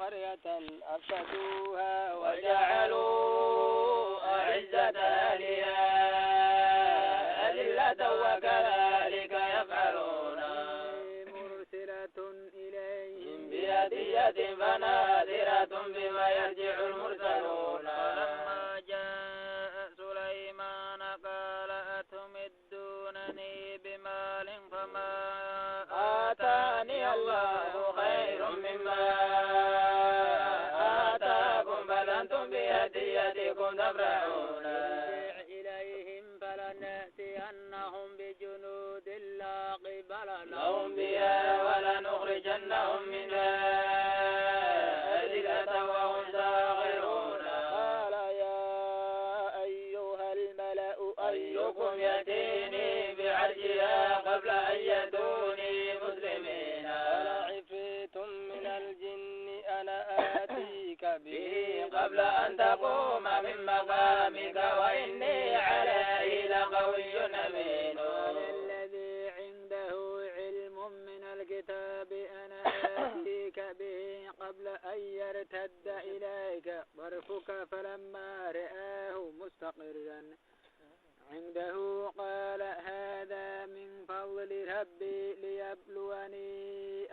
قرية أفسدوها وجعلوا أعزة أهلها أذلة وكذلك يفعلون. مرسلة إليهم بهدية فناذرة بما يرجع المرسلون. ولما جاء سليمان قال أتمدونني بمال فما آتاني الله خير مما آتاكم بل أنتم بهديتكم تفرحون. ارجع إليهم فلنأتينهم بجنود لا قبل لهم بها ولنخرجنهم منها أذلة وهم ساخرون. قال يا أيها الملأ أيكم يأتيني بعرشها قبل أن يأتوني مسلمين. قال عفريت من الجن أنا آتيك به قبل أن تقوم من مقامك وإني عليه لقوي أمين. قال الذي عنده علم من الكتاب أنا آتيك به قبل أن يرتد إليك طرفك فلما رآه مستقرا عنده قال هذا من فضل ربي ليبلوني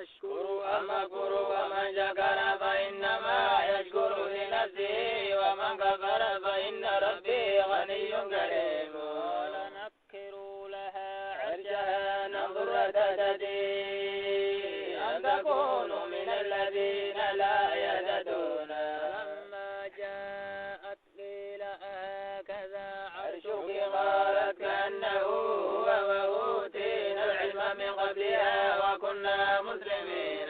أشكر أم أكفر ومن شكر فإنما يشكر لنفسه ومن كفر فإن ربي غني كريم. ولنكروا لها عرشها ننظر تهتدي أم تكون من الذين لا يهتدون. فلما جاءت قيل هكذا عرشك قالت كأنه هو وأوتينا العلم من قبلها وكنا مسلمين.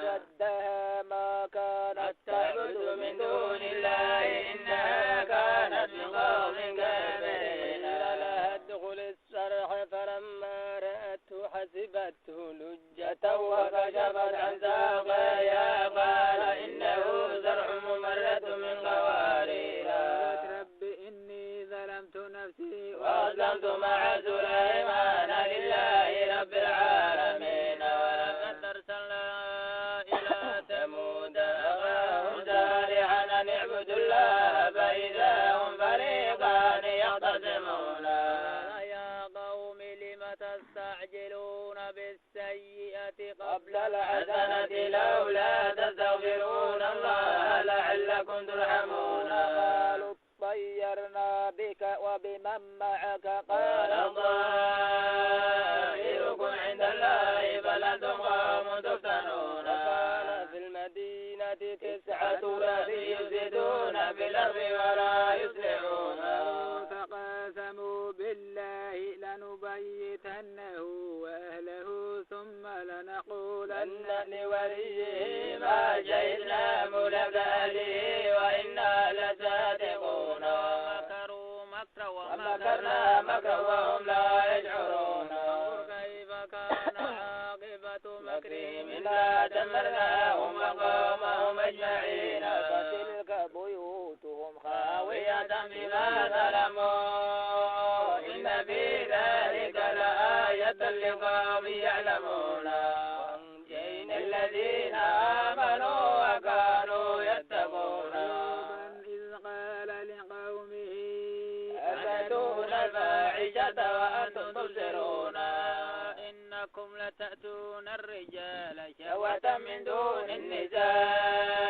شدها ما كانت تعبد من دون الله إنها كانت من قوم كافرين. لها ادخل الصرح فلما رأته حسبته لجة وكشفت عن ساقيها قال إنه زرع ممرد من قوارير. رب إني ظلمت نفسي وأسلمت مع سليمان لله رب العالمين. ولقد أرسلنا إلى ثمود أخاهم صالحا أن اعبدوا الله فإذا هم فريقان يختصمون. يا قوم لم تستعجلون بالسيئة قبل الحسنة لولا تستغفرون الله لعلكم ترحمون. قالوا طيرنا بك وبمن معك قال طائركم عند الله بل أنتم قوم تفتنون. قال في المدينة 9 رهط يفسدون في الأرض ولا يصلحون. تقاسموا بالله لنبيتنه وأهله ثم لنقولن لوليه ما شهدنا مهلك أهله وإنا لصادقون. ومكروا مكرا ومكرنا مكرا وهم لا يشعرون. كيف كان عاقبة مكرهم إنا دمرناهم وقومهم أجمعين. فتلك بيوتهم خاوية بما ظلموا إن في ذلك لآية لقوم يعلمون. وأنجينا الذين آمنوا وكانوا يتقون. إذ قال لقومه أتأتون الفاحشة وأنتم تبصرون إنكم لتأتون الرجال شهوة من دون النساء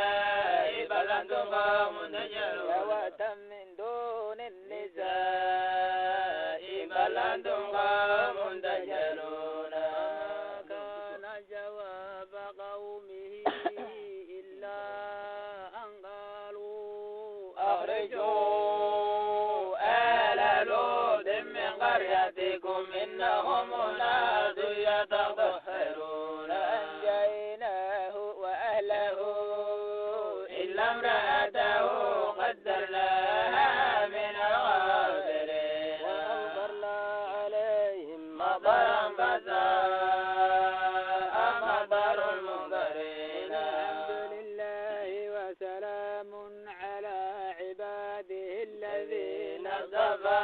بل أنتم قوم تجهلون. شهوة من دون النساء بل أنتم قوم تجهلون. ما كان جواب قومه إلا أن قالوا أخرجوا آل لوط من قريتكم إنهم أناس يتطهرون. أنجيناه وأهله إلا امرأته قدرناها من الغابرين. وأمطرنا عليهم مطرا فساء مطر المنذرين. الحمد لله وسلام على عباده الذين اصطفى.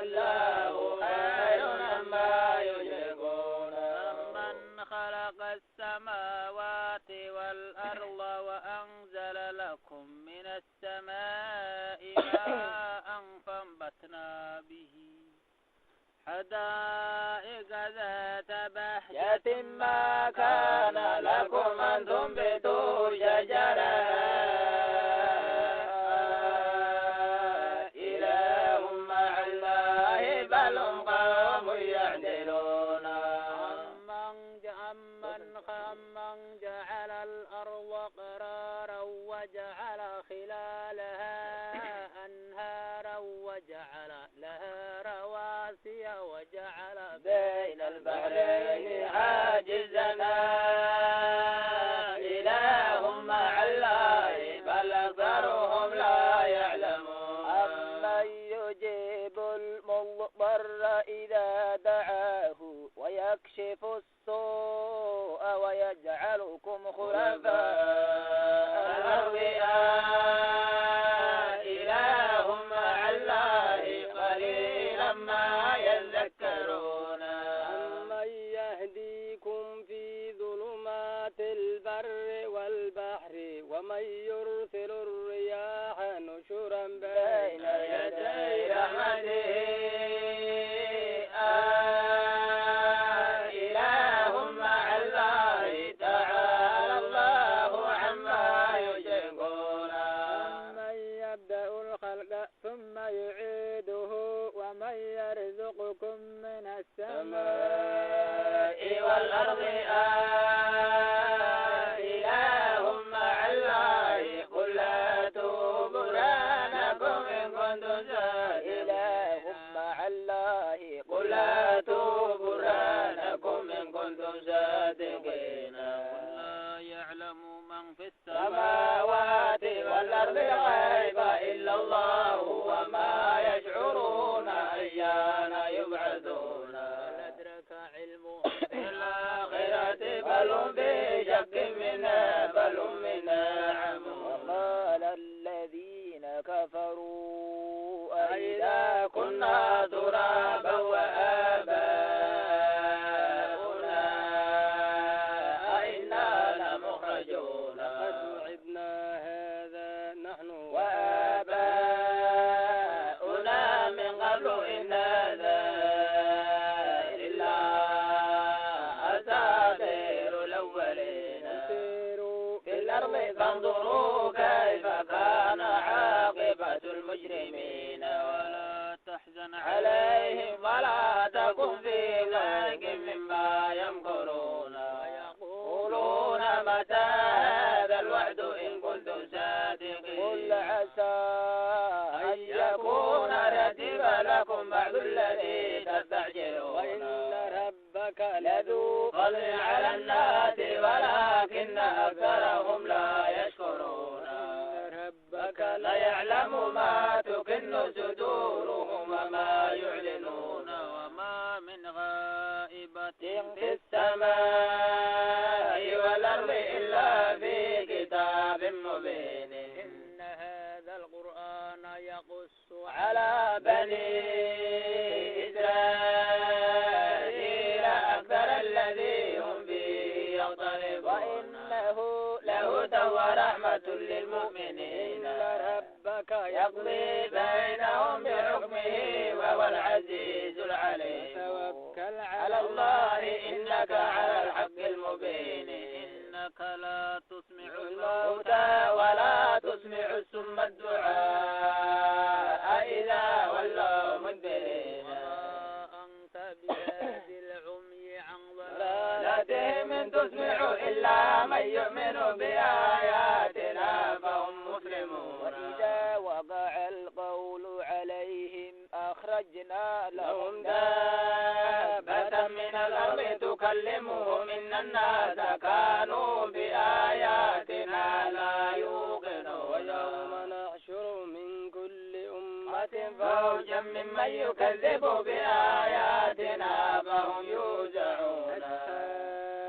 الله خير عما يشركون. من خلق السماء ماء فانبتنا به حدائق ذات بهجة ما كان لكم أن تنبتوا شجرها إله مع الله بل هم قوم يعدلون أمن جعل الأرض قرارا وجعل خلالها أنهارا وجعل لها رواسي وجعل بين البحرين حاجزا إله مع الله بل أكثرهم لا يعلمون أمن يجيب المضطر إذا دعاه ويكشف السوء ويجعلكم خلفاء الأرض إله مع الله قليلا ما يذكرون أمن يهديكم في ظلمات البر والبحر ومن يرسل الرياح نشرا بين يدي رحمته إله مع الله تعالى الله عما يشركون أمن يبدأ الخلق ثم يعيده ومن يرزقكم من السماء والأرض إله مع الله قل هاتوا برهانكم إن كنتم صادقين إله مع الله قل هاتوا برهانكم إن كنتم صادقين قل لا يعلم من في السماوات والأرض الغيب إلا الله وما يشعرون أيان يبعثون أدرك علمهم في الآخرة بل هم في شك منها بل هم منها عمون وقال الذين كفروا أئذا كنا ترابا وآباؤنا أئنا لمخرجون لقد وعدنا هذا نحن وآباؤنا من قبل إن هذا إلا أساطير الأولين سيروا في الأرض فانظروا كيف كان عاقبة المجرمين ولا تحزن عليهم ولا تكن في ضيق مما يمكرون ويقولون متى هذا الوعد إن كنتم صادقين قل عسى أن يكون ردف لكم بعض الذي تستعجلون وإن ربك لذو فضل على الناس ولكن أكثرهم لا يشكرون ربك ليعلم ما تكن صدورهم وما يعلنون وما من غائبة في السماء والأرض إلا في كتاب مبين إن هذا القرآن يقص على بني إسرائيل أكثر الذي هم به يختلفون وإنه لهدى ورحمة للمؤمنين إن ربك يقضي بينهم بحكمه وهو العزيز العليم توكل على الله إنك على الحق المبين إنك لا تسمع الموتى ولا تسمع السم الدعاء إذا ولوا مدبرين وما أنت بهاد العمي عن ضلالتهم إن تسمع إلا من يؤمن بآياتنا فهم مسلمون وإذا وقع القول عليهم أخرجنا لهم دابة من الأرض تكلمهم إن الناس كانوا بآياتنا لا يوقنون ويوم نحشر من كل أمة فوجا ممن يكذب بآياتنا فهم يوزعون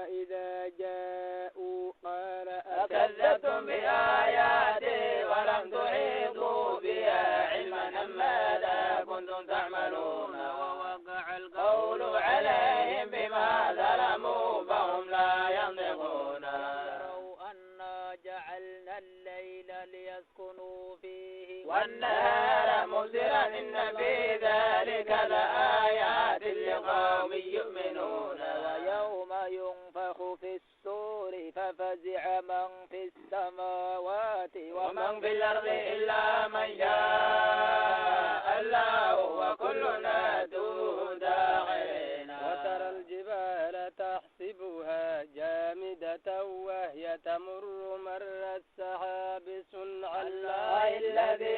إذا جاءوا قال أكذبتم بآياتي ولم تحيطوا بها علما ماذا كنتم تعملون ووقع القول عليهم بما ظلموا فهم لا ينطقون يروا أنا جعلنا الليل ليسكنوا فيه والنهار مبصرا إن في ذلك لآيات لقوم يؤمنون ويوم ينفخ في الصور ففزع من في السماوات ومن في الأرض إلا من شاء الله وكلنا أتوه داخرين وترى الجبال تحسبها جامدة وهي تمر مر السحاب صنع الله الذي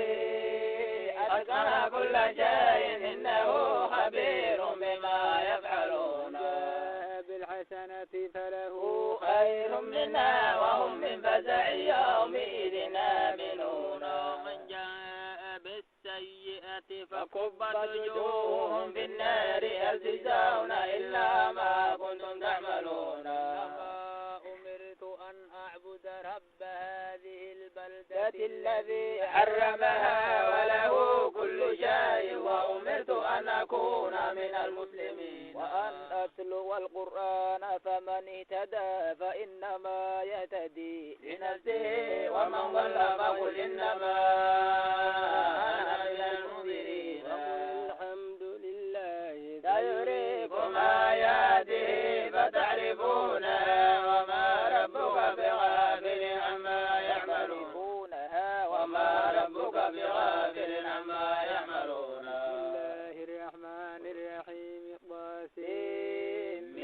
أتقن كل شيء إنه خبير بما يفعلون بالحسنة فله خير منها وهم من فزع يومئذ آمنون ومن جاء بالسيئة فكبت وجوههم في النار هل تجزون إلا ما كنتم تعملون أمرت أن أعبد رب هذه البلدة الذي حرمها وله كل شيء وأمرت أن أكون من المسلمين وأن أتلو القرآن فمن اهتدى فإنما يهتدي لنفسه ومن ضل فقل إنما أنا من المنذرين الحمد لله سيريكم آياته فتعرفونها وما ربك بغافل عما يعملون وما ربك بغافل عما يعملون بسم الله الرحمن الرحيم طاسين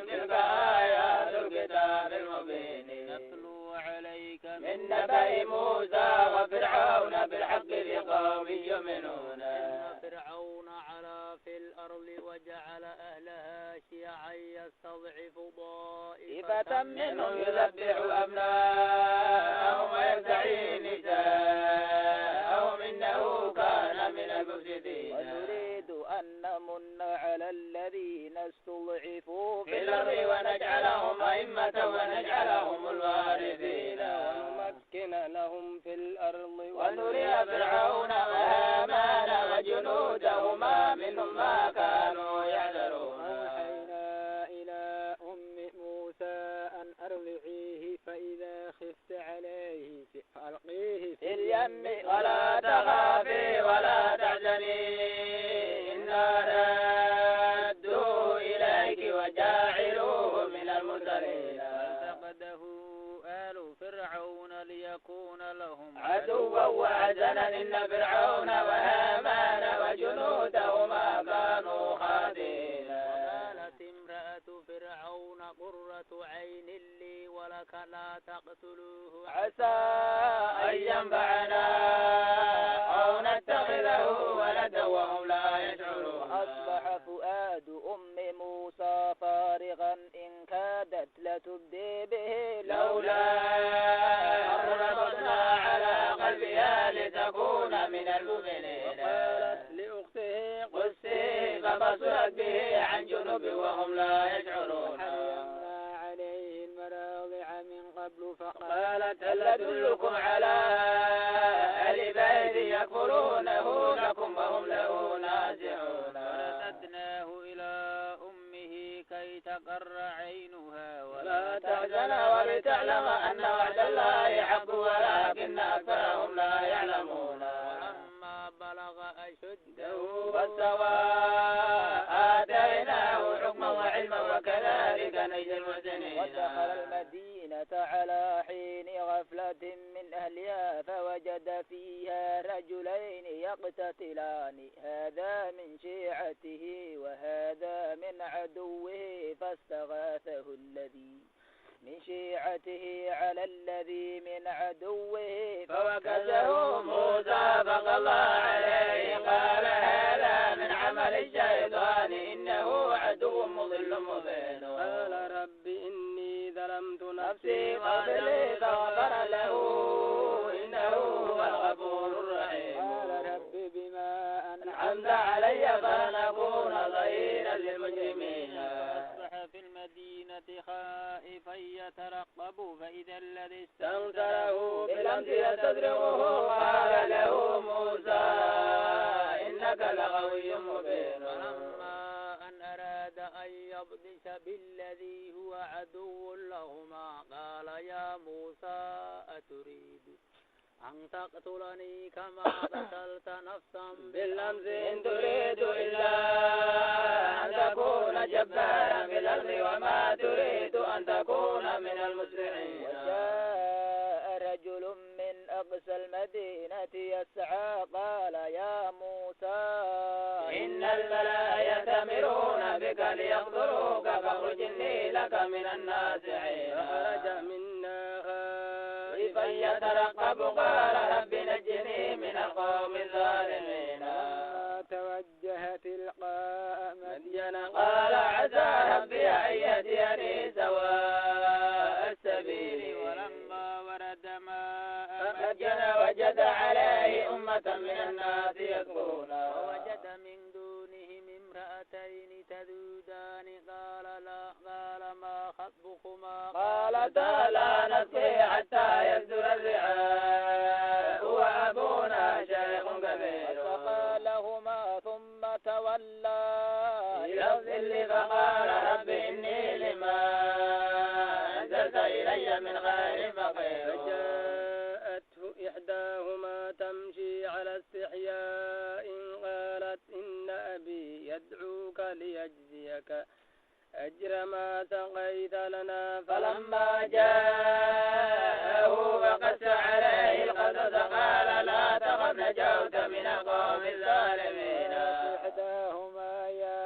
تلك آيات الكتاب المبين نتلو عليك من نبأ موسى وفرعون بالحق لقوم يؤمنون إن فرعون علا في الأرض وجعل أهلها شيعا يستضعف طائفة منهم يذبح أبناءهم ويستحيي نساءهم إنه كان من المفسدين ونريد أن نمن على الذين استضعفوا في الأرض ونجعلهم أئمة ونجعلهم الوارثين ونمكن لهم في الأرض ونري فرعون وهامان وجنودهما منهم ما كانوا يحذرون أوحينا إلى أم موسى أن أرضعيه فإذا خفت عليه فألقيه في اليم ولا تخافي ولا تحزني إنا ردوه إليك وجاعلوه من المرسلين فالتقده آل فرعون ليكون لهم عدوا وحزنا إن فرعون وهامان وجنودهما كانوا خادعين وقالت امرأة فرعون قرة عين لي ولك لا تقتلوه عسى أن ينفعنا أو نتخذه ولدا وهم لا يشعرون أصبح فؤاد أم موسى فارغا إن كادت لتبدي به لولا أن ربطنا على قلبها لتكون من المؤمنين وقالت لأخته قسي فبصرت به عن جنب وهم لا يشعرون حرمنا عليه المراضع من قبل قالت هل أدلكم على أهل بيت يكفرونه لكم وهم له نازعون ورددناه إلى أمه كي تقر عينها ولا تحزن ولتعلم أن وعد الله حق ولكن أكثرهم لا يعلمون ولما بلغ أشده واستوى آتيناه حكما وعلما وكذلك نجزي المحسنين ودخل المدينة على حين غفلة من أهلها فوجد فيها رجلين يقتتلان هذا من شيعته وهذا من عدوه فاستغاثه الذي من شيعته على الذي من عدوه فوكزه موسى فقضى عليه قال هذا من عمل الشيطان إنه عدو مضل مبين قال رب إني ظلمت نفسي فاغفر لي فغفر له إنه هو الغفور الرحيم قال رب بما أنعمت علي فلن أكون ظهيرا للمجرمين أصبح في المدينة خائفا يترقب فإذا الذي استنكره بالأمس يستدركه قال له موسى إنك لغوي مبين فلما أن أراد أن يبطش بالذي هو عدو لهما قال يا موسى أن تقتلني كما قتلت نفسا بالأمس إن تريد إلا أن تكون جبارا في الأرض وما تريد أن تكون من المصلحين. وجاء رجل من أقصى المدينة يسعى قال يا موسى إن الملأ يأتمرون بك ليقتلوك فاخرج إني لك من الناصحين. فخرج منا خائفا يترقب قال رب نجني من القوم الظالمين. توجه تلقاء مدين قال عسى ربي أن يهديني سواء السبيل. ولما ورد ماء مدين وجد عليه أمة من الناس يسقون. ووجد من دونهم امرأتين تذودان قال ما خطبكما قالتا لا نسقي حتى يصدر الرعاء وأبونا شيخ كبير. فسقى لهما ثم تولى إلى الظل فقال رب إني لما أنزلت إلي من خير فقير. فجاءته إحداهما تمشي على استحياء قالت إن أبي يدعوك ليجزيك أجر ما سقيت لنا. فلما جاءه وقص عليه القصص قال لا تخف نجوت من القوم الظالمين. إحداهما يا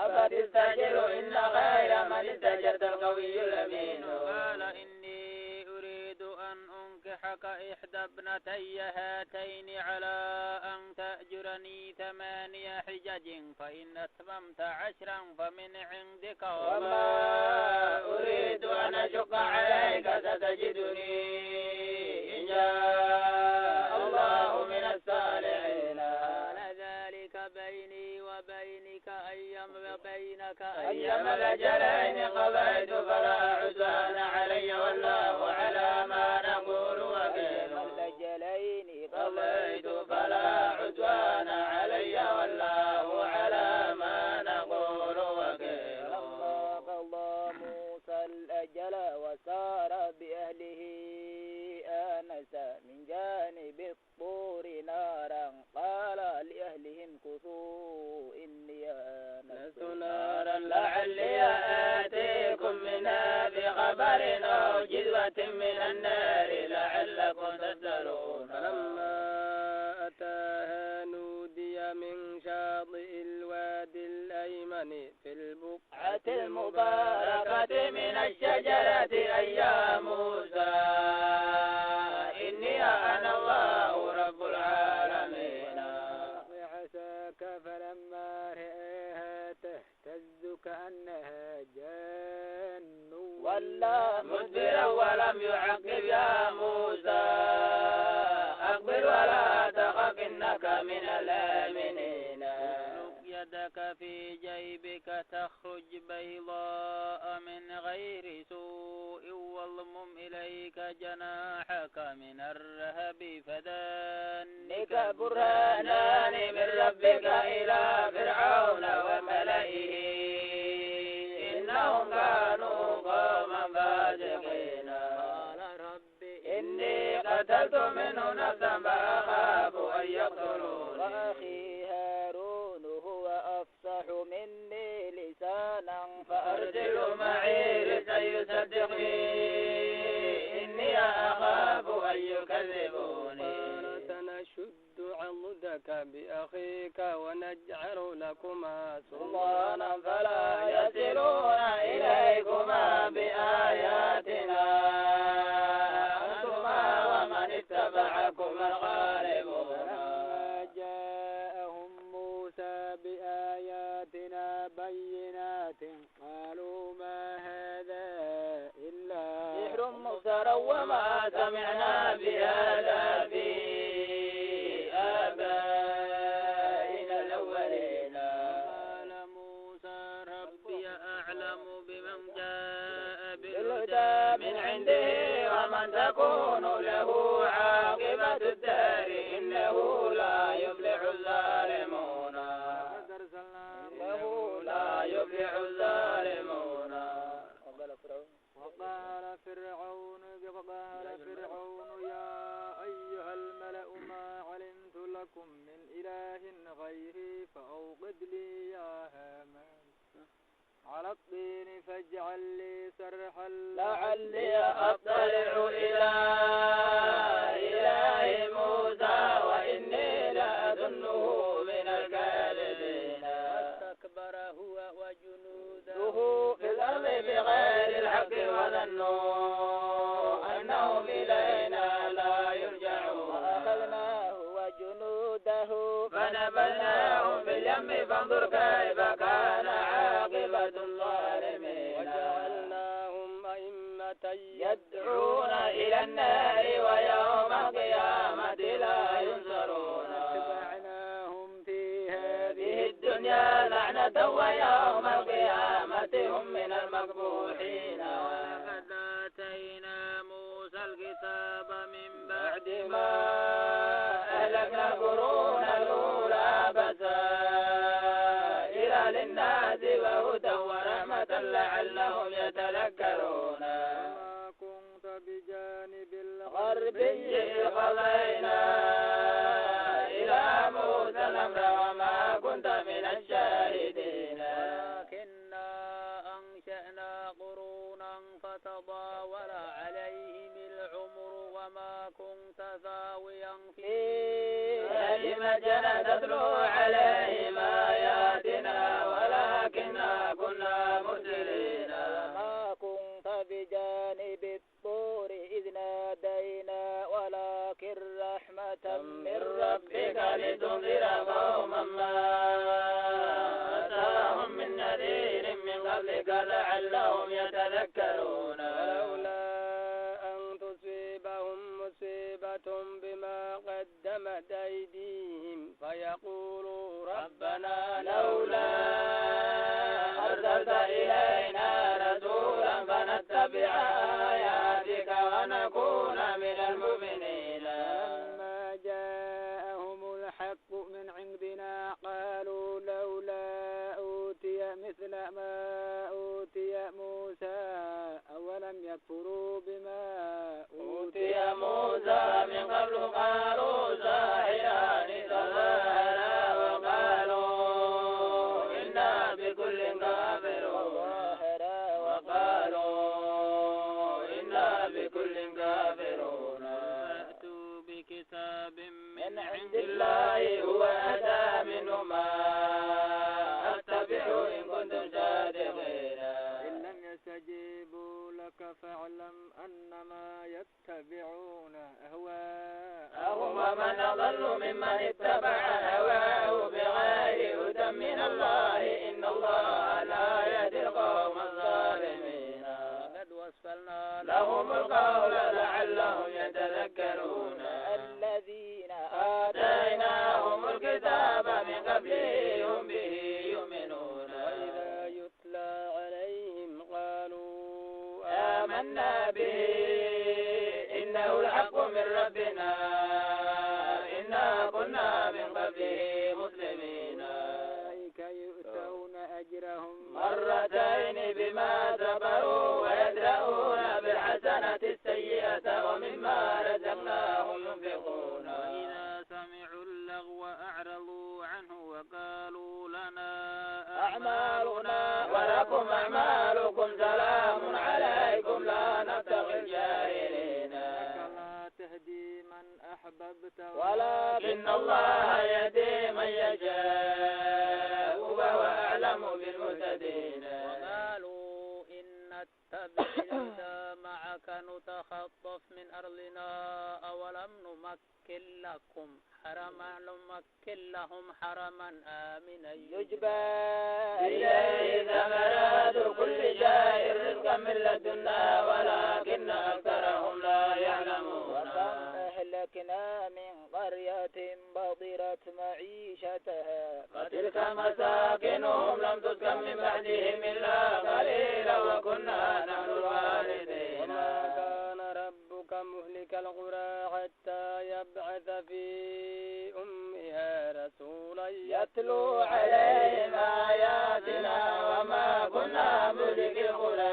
أبت استأجر إن خير من استأجرت القوي الأمين. قال إني أريد أن أنكحك إحدى ابنتي هاتين على أن تأجرني 8 حجج فإن أتممت 10 فمن عندك وما أريد أن أشق عليك ستجدني إن شاء الله من الصالحين. قال ذلك بيني وبينك أيما الأجلين قضيت فلا عدوان علي والله على ما نقول وكيل. الأجلين قضيت فلا عدوان علي والله على ما نقول وكيل. لما قضى موسى الأجل وسار بأهله آنس من جانب الطور نارا قال لأهلهم كثوا إني آنست نارا لعلي آتيكم منها بخبر أو جذوة من النار لعلكم تسألون. فلما أتاها نودي من شاطئ الوادي الأيمن في البقعة المباركة من الشجرة أي يا موسى إني أنا الله رب العالمين. عساك فلما رآها تهتز كأنها جان ولا مدبرا ولم يعقب يا موسى أقبل ولا تخف إنك من الآمنين. يدك في جيبك تخرج بيضاء من غير سوء واضمم إليك جناحك من الرهب فذلك برهانان من ربك إلى فرعون وملئه إنهم كانوا قوما فاسقين. قال رب إني قتلت منه نفسا فأخاف أن يقتلون. وأخي هارون هو أفصح مني لسانا فأرسل معي لكي يصدقني إني أخاف أن يكذبوني. قال سنشد عضدك بأخيك ونجعل لكما سلطانا فلا يصلون إليكما بآياتنا أنتما ومن اتبعكما الغالبون. فلما جاءهم موسى بآياتنا بينات قالوا ما هذا إلا سحر مفترى وما سمعنا بهذا في آبائنا الأولين. قال موسى ربي أعلم بمن جاء بالهدى من عنده ومن تكون له عاقبة الدار إنه لا يفلح الظالمون. إنه لا يفلح الظالمون. وقال فرعون يا أيها صرحا لعلي أطلع إلى إله موسى وإني لأظنه من الكاذبين واستكبر هو وجنوده في الأرض بغير الحق وظنوا أنهم إلينا لا يرجعون وأخذناه وجنوده فنبذناهم في اليم فانظر كيف كان عاقبة الظالمين وجعلناهم أئمة يدعون إلى النار ويوم القيامة لا ينصرون واتبعناهم في هذه الدنيا لعنة ويوم القيامة هم من المقبوحين ولقد آتينا موسى الكتاب من بعد بعد ما أهلكنا القرون الأولى بصائر للناس وهدى ورحمة لعلهم يتذكرون وما كنت بجانب غربي قضينا إلى موسى الأمر وما كنت من الشاهدين ولكننا أنشأنا قرونا فتطاول عليهم العمر وما كنت ثاويا في أهل مدينة تتلو عليهم آياتنا ولكننا كنا مرسلين وما كنت بجانب الطور إذ نادينا ولكن رحمة من ربك لتنذر قوما ما أتاهم من نذير من قبلك لعلهم يتذكرون ولولا أن تصيبهم مصيبة بما قدمت أيديهم فيقولوا ربنا لولا أرسلت إلينا رسولا فنتبع آياتك ونكون من المؤمنين لما جاءهم الحق من عندنا قالوا لولا أوتي مثل ما أوتي موسى أولم يكفروا بما أوتي موسى من قبل قالوا ساحران تظاهرا وقالوا إنا بكل كافرون وقالوا إنا بكل كافرون فأتوا بكتاب من عند الله هو أتى منهما أتبعوا إن كنتم صادقين إن لم يستجيبوا لك فاعلم أنما يتبعون أهواءهم ومن أضل ممن اتبع هواه بغير هدى من الله إن الله لا يهدي القوم الظالمين قد وصلنا لهم القول لعلهم يتذكرون الذين آتيناهم الكتاب من قبله هم به يؤمنون وإذا يتلى عليهم قالوا آمنا به إنه الحق من ربنا إنا كنا من قبله مسلمين أولئك يؤتون أجرهم مرتين بما صبروا ويدرؤون بالحسنة السيئة ومما رزقناهم ينفقون وإذا سمعوا اللغو أعرضوا عنه وقالوا لنا أعمالنا ولكم أعمالكم سلام عليكم لا نبتغي الجاهلين لا تهدي من أحببت ولكن الله يهدي من يشاء وهو أعلم بالمهتدين وقالوا إن نتبع الهدى معك نتخطف من أرضنا أولم نمكن لهم حرما آمنا يجبى إليه ثمرات كل شيء رزقا من لدنا ولكن أكثرهم لا يعلمون وكم أهلكنا من قرية بطرت معيشتها فتلك مساكنهم لم تسكن من بعدهم إلا قليلا وكنا نحن الوارثين وما كان ربك مهلك القرى حتى يبعث في أمها رسولا يتلو عليهم آياتنا وما كنا مهلك القرى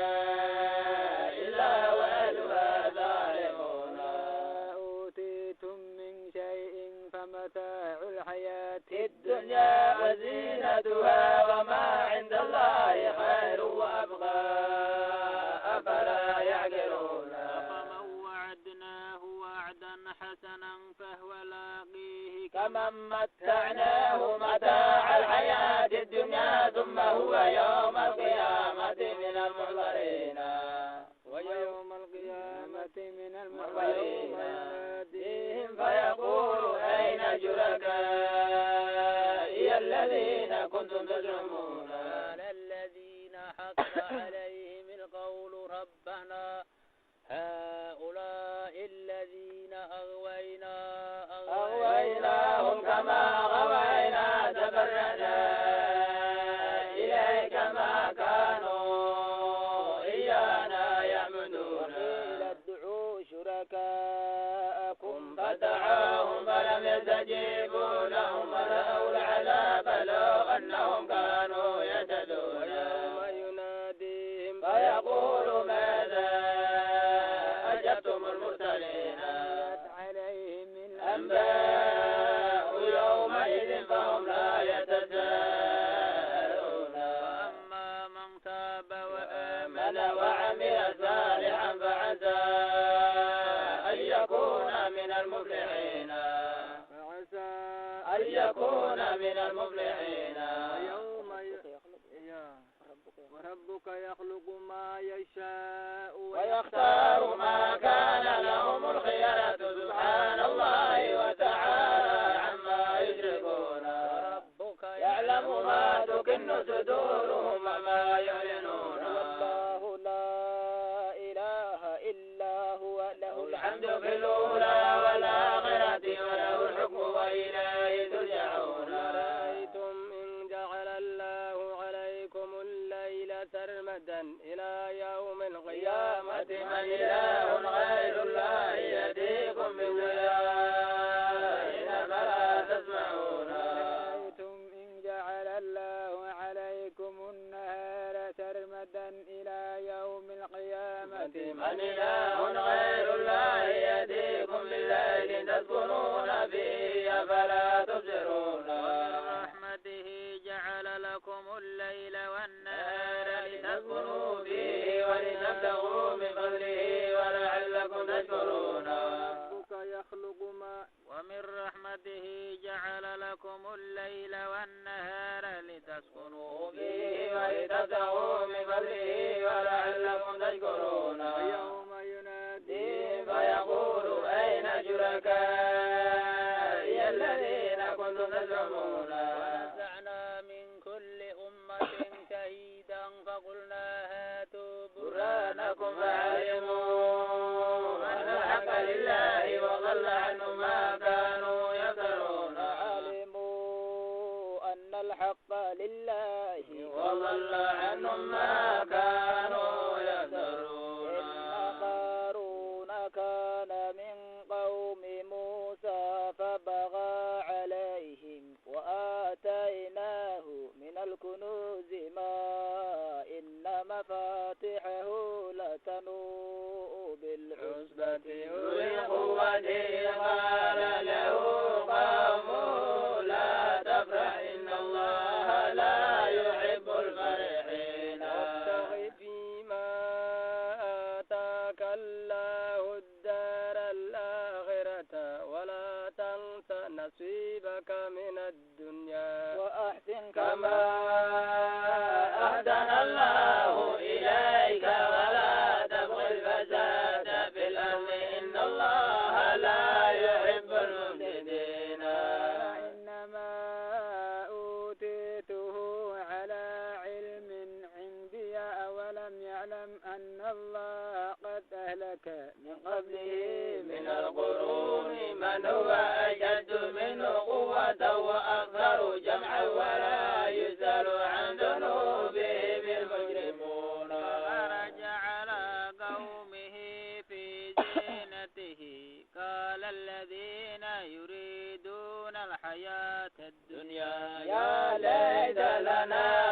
إلا وأهلها ظالمون ما أوتيتم من شيء فمتاع الحياة الدنيا وزينتها وما عند الله خير وأبقى أفلا كمن متعناه متاع الحياة الدنيا ثم هو يوم القيامة من المحضرين ويوم القيامة من المحضرين يناديهم فيقول أين شركائي الذين كنتم تزعمون قال الذين حق عليهم القول ربنا هؤلاء الذين أغويناهم كما غوينا تبرأنا إليك ما كانوا إيانا يعبدون وقيل ادعوا شركاءكم فدعاهم فلم يستجيبوا لهم ولأوا العذاب لو أنهم كانوا يهتدون ويوم يناديهم فيقول ماذا أجبتم المرسلين عليهم الأنباء يومئذ فهم لا يتساءلون وأما من تاب وآمن من وعمل صالحا فعسى أن يكون من المفلحين فعسى أن يكون من المفلحين وربك يخلق ما يشاء ويختار ما كان لهم الخيرة سبحان الله وتعالى عما يشركون وربك يعلم ما تكن صدورهم وما يعلنون والله لا إله إلا هو له الحمد في الأولى والآخرة وله الحكم وإليه ترجعون أرأيتم إن جعل الله عليكم الليل سرمدا إلى يوم القيامة من إله غير الله يأتيكم بضياء فلا تسمعون أرأيتم إن جعل الله عليكم النهار سرمدا إلى يوم القيامة من إله غير الله يأتيكم بالليل تسكنون فيه فلا تبصرون ومن رحمته جعل لكم الليل والنهار لتسكنوا فيه ولتبتغوا من فضله ولعلكم تشكرون ربك يخلق ما ومن رحمته جعل لكم الليل والنهار لتسكنوا فيه ولتبتغوا من فضله ولعلكم تشكرون يوم يناديهم فيقول أين شركائي الذين كنتم تزعمون ونزعنا من كل أمة شهيدا فقلنا هاتوا برهانكم فعلموا أن الحق لله وضل عنهم ما كانوا يفترون علموا أن الحق لله وضل عنهم ما كانوا يفترون إن قارون كان من قوم موسى فبغى عليهم وآتيناه من الكنوز ما إن مفاتحه لتنوء بالعصبة أولي قوته قال له قومه لا تفرح إن الله لا يحب الفرحين وابتغ فيما آتاك الله الدار الآخرة ولا تنس نصيبك من الدنيا وأحسن كما أحسن الله إليك ولا تبغ الفساد في الأرض إن الله لا يحب المفسدين إنما أوتيته على علم عندي أولم يعلم أن الله قد أهلك من قبله من القرون من هو أشد منه قوة وأكثر جمعا ولا يسأل عن ذنوبهم المجرمون خرج على قومه في زينته قال الذين يريدون الحياة الدنيا يا ليت لنا